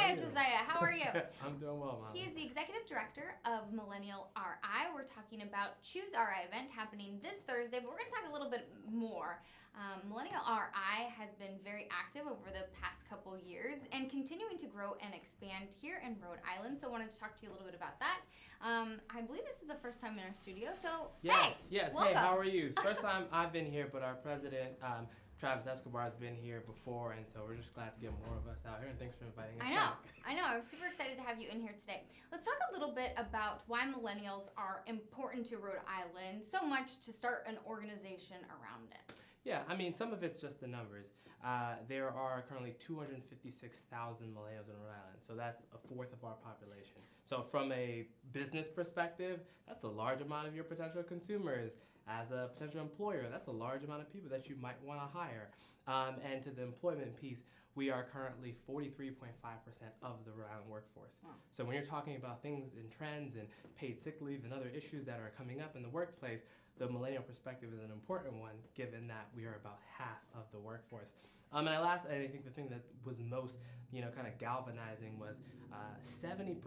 Hi, Josiah. How are you? I'm doing well, Mom. He is the executive director of Millennial RI. We're talking about Choose RI event happening this Thursday, but we're going to talk a little bit more. Millennial RI has been very active over the past couple years and continuing to grow and expand here in Rhode Island. So I wanted to talk to you a little bit about that. I believe this is the first time in our studio, so Yes. welcome. Hey, how are you? First time I've been here, but our president, Travis Escobar, has been here before, and so we're just glad to get more of us out here, and thanks for inviting us back. I know. I'm super excited to have you in here today. Let's talk a little bit about why millennials are important to Rhode Island, so much to start an organization around it. Yeah, I mean, some of it's just the numbers. There are currently 256,000 millennials in Rhode Island, so that's a fourth of our population. So from a business perspective, that's a large amount of your potential consumers. As a potential employer, that's a large amount of people that you might want to hire. And to the employment piece, we are currently 43.5% of the Rhode Island workforce. Wow. So when you're talking about things and trends and paid sick leave and other issues that are coming up in the workplace, the millennial perspective is an important one, given that we are about half of the workforce. And I think the thing that was most, kind of galvanizing was 70%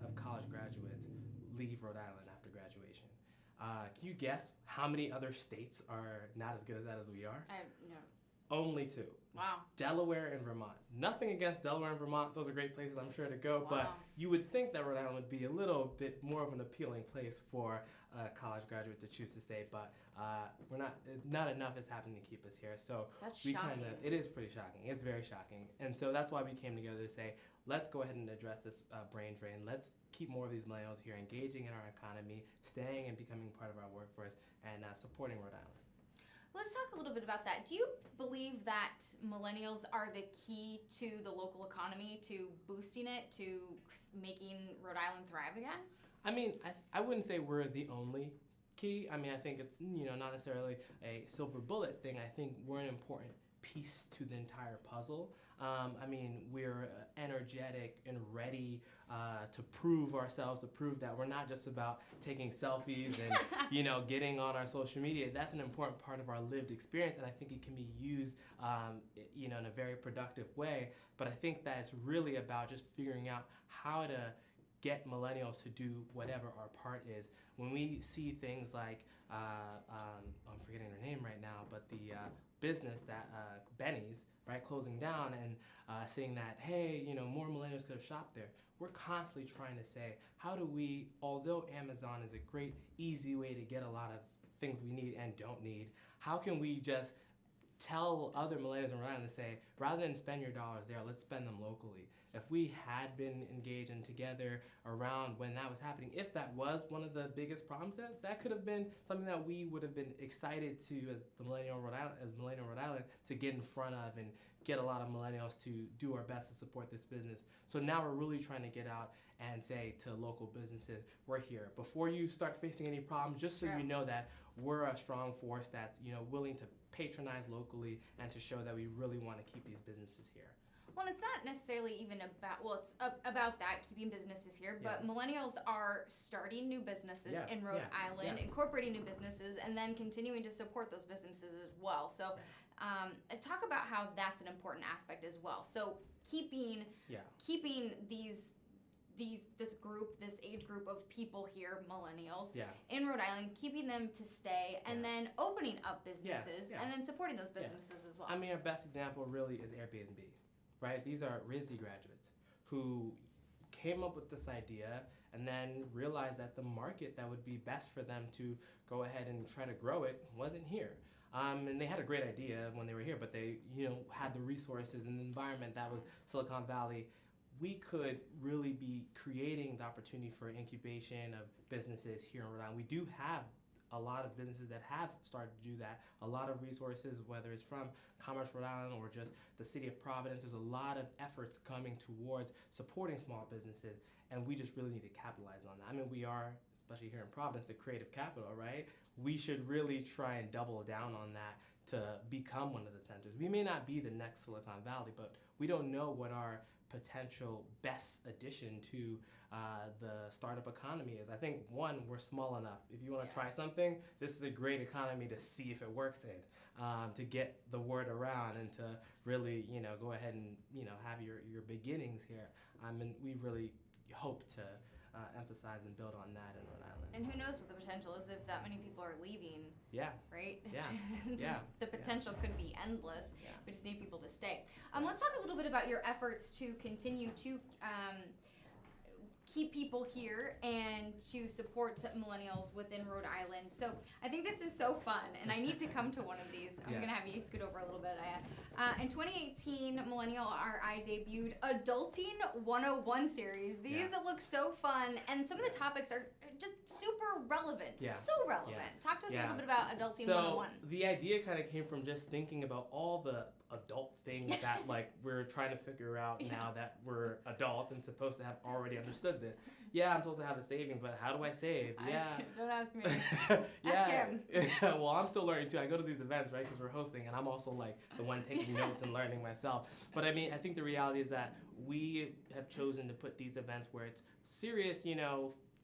of college graduates leave Rhode Island after graduation. Can you guess how many other states are not as good as that as we are? No. Only two. Wow. Delaware and Vermont. Nothing against Delaware and Vermont. Those are great places, I'm sure, to go. Wow. But you would think that Rhode Island would be a little bit more of an appealing place for a college graduate to choose to stay. But we're not enough is happening to keep us here. So that's shocking. shocking. It is pretty shocking. It's very shocking. And so that's why we came together to say, let's go ahead and address this brain drain. Let's keep more of these millennials here engaging in our economy, staying and becoming part of our workforce, and supporting Rhode Island. Let's talk a little bit about that. Do you believe that millennials are the key to the local economy, to boosting it, to making Rhode Island thrive again? I mean, I wouldn't say we're the only key. I mean, I think it's, not necessarily a silver bullet thing. I think we're an important piece to the entire puzzle. I mean, we're energetic and ready to prove ourselves, to prove that we're not just about taking selfies and, getting on our social media. That's an important part of our lived experience, and I think it can be used, in a very productive way. But I think that it's really about just figuring out how to get millennials to do whatever our part is. When we see things like, I'm forgetting her name right now, but the business that Benny's, right, closing down, and seeing that, hey, more millennials could have shopped there. We're constantly trying to say, how do we, although Amazon is a great, easy way to get a lot of things we need and don't need, how can we just tell other millennials around to say, rather than spend your dollars there, let's spend them locally. If we had been engaged and together around when that was happening, if that was one of the biggest problems, that could have been something that we would have been excited to, as Millennial Rhode Island, to get in front of and get a lot of millennials to do our best to support this business. So now we're really trying to get out and say to local businesses, we're here. Before you start facing any problems, just so you know that we're a strong force that's willing to patronize locally and to show that we really want to keep these businesses here. Well, it's not necessarily even about, it's about that, keeping businesses here, but millennials are starting new businesses in Rhode Island, incorporating new businesses, and then continuing to support those businesses as well. So talk about how that's an important aspect as well. So keeping this age group of people here, millennials, in Rhode Island, keeping them to stay, and then opening up businesses, and then supporting those businesses as well. I mean, our best example really is Airbnb, right? These are RISD graduates who came up with this idea and then realized that the market that would be best for them to go ahead and try to grow it wasn't here. And they had a great idea when they were here, but they, had the resources and the environment that was Silicon Valley. We could really be creating the opportunity for incubation of businesses here in Rhode Island. We do have a lot of businesses that have started to do that. A lot of resources, whether it's from Commerce Rhode Island or just the city of Providence, there's a lot of efforts coming towards supporting small businesses, and we just really need to capitalize on that. I mean, we are, especially here in Providence, the creative capital, right? We should really try and double down on that to become one of the centers. We may not be the next Silicon Valley, but we don't know what our potential best addition to the startup economy is. I think, one, we're small enough. If you want to try something, this is a great economy to see if it works in, to get the word around and to really, go ahead and, have your beginnings here. And we really hope to emphasize and build on that in Rhode Island. And who knows what the potential is if that many people are leaving. Yeah. Right? Yeah. The potential could be endless. Yeah. We just need people to stay. Let's talk a little bit about your efforts to continue to keep people here and to support millennials within Rhode Island. So I think this is so fun, and I need to come to one of these. I'm going to have you scoot over a little bit, Aiyah. In 2018, Millennial RI debuted Adulting 101 series. These look so fun, and some of the topics are just super relevant. Yeah. So relevant. Yeah. Talk to us a little bit about Adulting 101. So the idea kind of came from just thinking about all the adult things that we're trying to figure out now that we're adults and supposed to have already understood this. Yeah, I'm supposed to have a savings, but how do I save? Don't ask me. Ask him. Well, I'm still learning too. I go to these events, right, because we're hosting, and I'm also the one taking notes and learning myself. But I mean, I think the reality is that we have chosen to put these events where it's serious,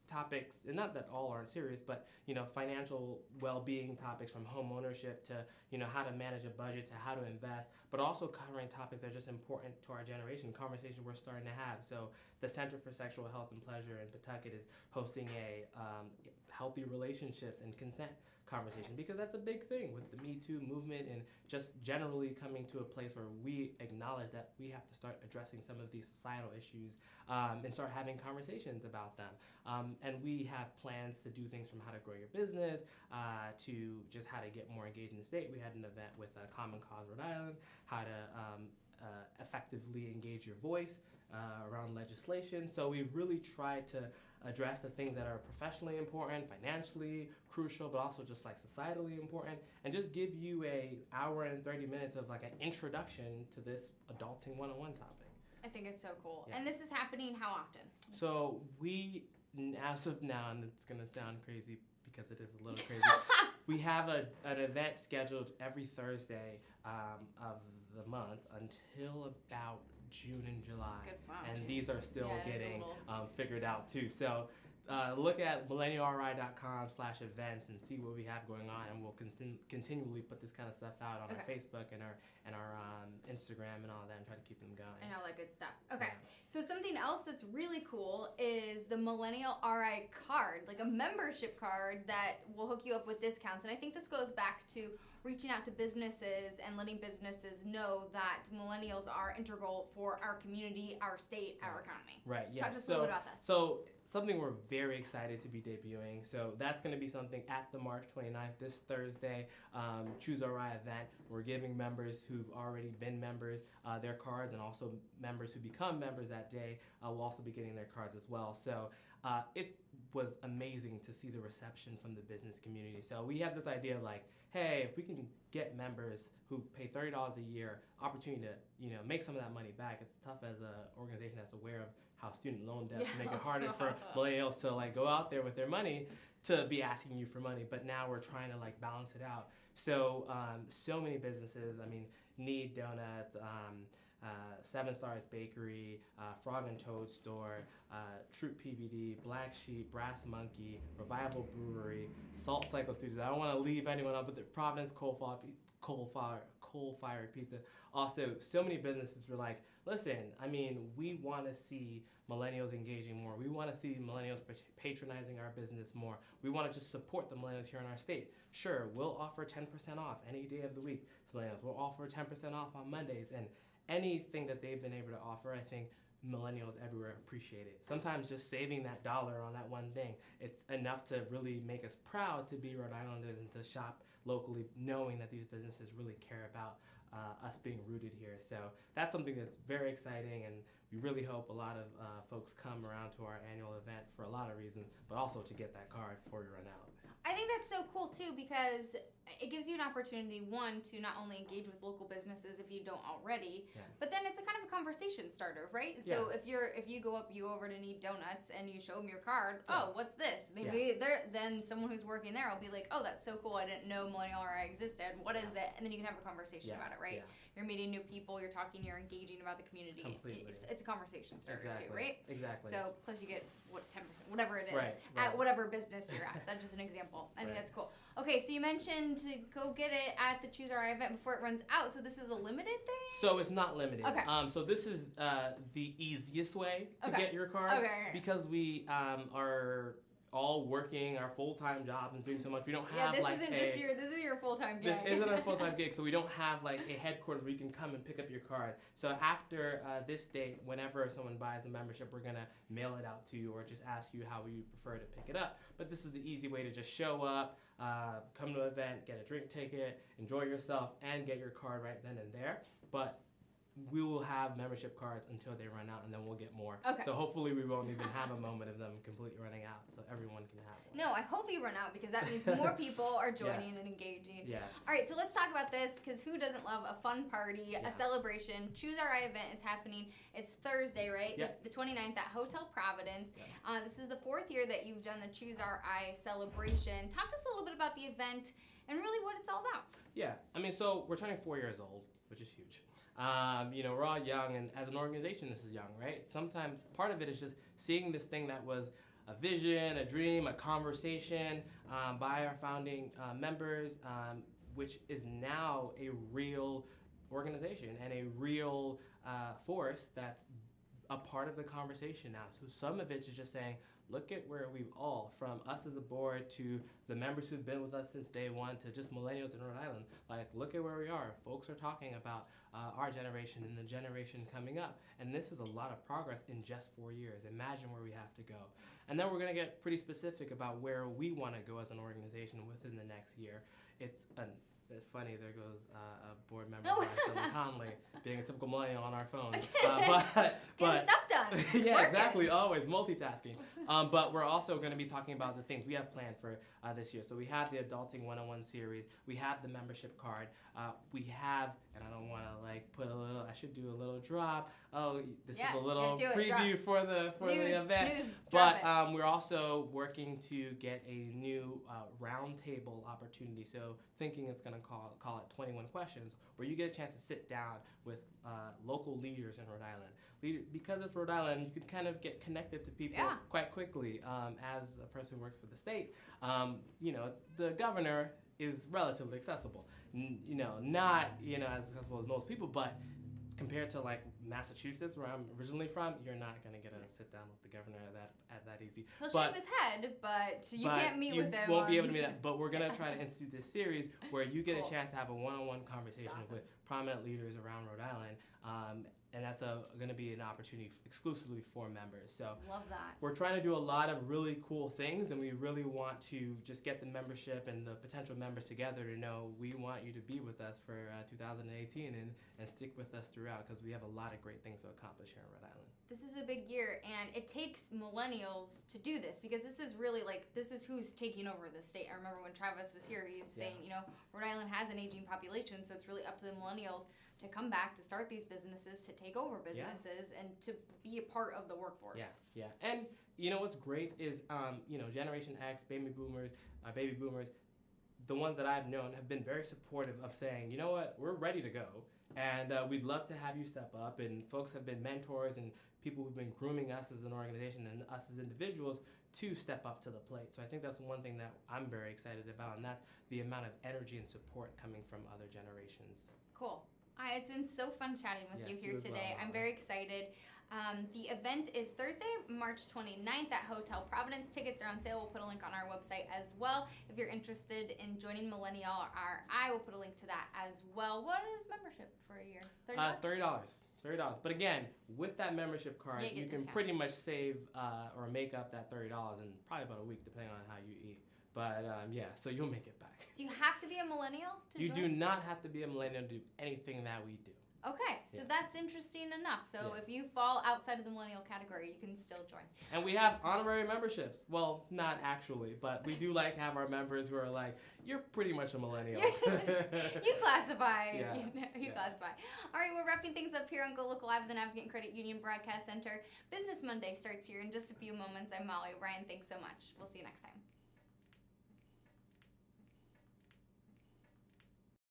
topics, and not that all aren't serious, but financial well-being topics, from home ownership to how to manage a budget to how to invest, but also covering topics that are just important to our generation, conversations we're starting to have. So the Center for Sexual Health and Pleasure in Pawtucket is hosting a healthy relationships and consent conversation, because that's a big thing with the Me Too movement and just generally coming to a place where we acknowledge that we have to start addressing some of these societal issues and start having conversations about them. And we have plans to do things from how to grow your business to just how to get more engaged in the state. We had an event with Common Cause Rhode Island, how to effectively engage your voice around legislation. So we really try to address the things that are professionally important, financially crucial, but also just societally important, and just give you a hour and 30 minutes of an introduction to this Adulting 101 topic. I think it's so cool. Yeah. And this is happening how often? So we, as of now, and it's going to sound crazy because it is a little crazy, we have an event scheduled every Thursday of the month until about June and July. Good. Wow, and geez. These are still getting little... figured out too. So look at millennialri.com/events and see what we have going on, and we'll continually put this kind of stuff out on our Facebook and our Instagram and all that, and try to keep them going. And all that good stuff. Okay. Yeah. So something else that's really cool is the Millennial RI card, a membership card that will hook you up with discounts. And I think this goes back to reaching out to businesses and letting businesses know that millennials are integral for our community, our state, our economy. Right, yeah. Talk to us a little bit about this. So something we're very excited to be debuting. So that's going to be something at the March 29th, this Thursday, Choose RI event. We're giving members who've already been members their cards, and also members who become members that day will also be getting their cards as well. So it was amazing to see the reception from the business community. So we have this idea of hey, if we can get members who pay $30 a year opportunity to make some of that money back. It's tough as an organization that's aware of how student loan debts make it harder for millennials to go out there with their money to be asking you for money. But now we're trying to balance it out. So so many businesses, Need Donuts, 7 Stars Bakery, Frog and Toad Store, Troop PVD, Black Sheep, Brass Monkey, Revival Brewery, Salt Cycle Studios. I don't want to leave anyone up, but the Providence Coal-Fired Pizza. Also, so many businesses were listen, we want to see millennials engaging more. We want to see millennials patronizing our business more. We want to just support the millennials here in our state. Sure, we'll offer 10% off any day of the week to millennials. We'll offer 10% off on Mondays, and anything that they've been able to offer, I think millennials everywhere appreciate it. Sometimes just saving that dollar on that one thing, it's enough to really make us proud to be Rhode Islanders and to shop locally, knowing that these businesses really care about us being rooted here. So that's something that's very exciting, and we really hope a lot of folks come around to our annual event for a lot of reasons, but also to get that card before we run out. I think that's so cool too, because it gives you an opportunity, one, to not only engage with local businesses if you don't already, but then it's a kind of a conversation starter, right? So if you go over to Need Donuts and you show them your card, oh, what's this? Maybe then someone who's working there will be like, oh, that's so cool. I didn't know Millennial RI existed. What is it? And then you can have a conversation about it, right? You're meeting new people, you're talking, you're engaging about the community. Completely. It's a conversation starter too, right? Exactly. So plus you get 10%, whatever it is, right. at whatever business you're at. That's just an example. I think that's cool. Okay, so you mentioned to go get it at the Choose RI event before it runs out. So this is a limited thing? So it's not limited. Okay. So this is the easiest way to get your card because we are all working our full-time jobs and doing so much. We don't have this is your full-time gig. This isn't our full-time gig, so we don't have like a headquarters where you can come and pick up your card. So after this date, whenever someone buys a membership, we're gonna mail it out to you or just ask you how you prefer to pick it up. But this is the easy way to just show up, come to an event, get a drink ticket, enjoy yourself, and get your card right then and there. But we will have membership cards until they run out, and then we'll get more. Okay. So hopefully we won't even have a moment of them completely running out, so everyone can have one. No, I hope you run out because that means more people are joining and engaging. Yes. All right, so let's talk about this because who doesn't love a fun party, a celebration? Choose RI event is happening. It's Thursday, right? Yep. The 29th at Hotel Providence. Yep. This is the 4th year that you've done the Choose RI celebration. Talk to us a little bit about the event and really what it's all about. Yeah, I mean, so we're turning 4 years old, which is huge. We're all young, and as an organization, this is young, right? Sometimes part of it is just seeing this thing that was a vision, a dream, a conversation by our founding members, which is now a real organization and a real force that's a part of the conversation now. So some of it is just saying, look at where we've all, from us as a board to the members who've been with us since day one to just millennials in Rhode Island. Like, look at where we are. Folks are talking about our generation and the generation coming up. And this is a lot of progress in just 4 years. Imagine where we have to go. And then we're going to get pretty specific about where we want to go as an organization within the next year. It's funny, there goes a board member, Billy Conley, being a typical millennial on our phones. Getting stuff done. Yeah, Working. exactly, always multitasking. But we're also going to be talking about the things we have planned for this year. So we have the Adulting 101 series. We have the membership card. We have, and I don't want to I should do a little drop. Oh, this is a little preview for the event. But we're also working to get a new roundtable opportunity. So thinking it's going to call it 21 Questions, where you get a chance to sit down with local leaders in Rhode Island. Because it's Rhode Island, you can kind of get connected to people quite quickly. As a person who works for the state, the governor is relatively accessible. Not as accessible as most people, but compared to like Massachusetts, where I'm originally from, you're not going to get a sit down with the governor at that easy. He'll shave his head, but you can't meet with him. You won't be able to meet that. But we're going to try to institute this series where you get a chance to have a one-on-one conversation with prominent leaders around Rhode Island. And that's going to be an opportunity exclusively for members. So love that. We're trying to do a lot of really cool things, and we really want to just get the membership and the potential members together to know we want you to be with us for 2018 and stick with us throughout, because we have a lot of great things to accomplish here in Rhode Island. This is a big year, and it takes millennials to do this, because this is really this is who's taking over the state. I remember when Travis was here, he was saying, Rhode Island has an aging population, so it's really up to the millennials to come back, to start these businesses, to take over businesses, and to be a part of the workforce. Yeah. And what's great is, Generation X, baby boomers, the ones that I've known have been very supportive of saying, you know what, we're ready to go, and we'd love to have you step up. And folks have been mentors and people who've been grooming us as an organization and us as individuals to step up to the plate. So I think that's one thing that I'm very excited about, and that's the amount of energy and support coming from other generations. Cool. It's been so fun chatting with you here today. I'm very excited. The event is Thursday, March 29th at Hotel Providence. Tickets are on sale. We'll put a link on our website as well. If you're interested in joining Millennial RI, we'll put a link to that as well. What is membership for a year? $30. But again, with that membership card, you can pretty much save or make up that $30 in probably about a week, depending on how you eat. But so you'll make it back. Do you have to be a millennial to join? You do not have to be a millennial to do anything that we do. Okay, so Yeah. that's interesting enough. So Yeah. if you fall outside of the millennial category, you can still join. And we have honorary memberships. Well, not actually, but we do like have our members who are like, you're pretty much a millennial. You classify. Yeah. You Yeah. classify. All right, we're wrapping things up here on GoLocal Live at the Navigant and Credit Union Broadcast Center. Business Monday starts here in just a few moments. I'm Molly. Ryan, thanks so much. We'll see you next time.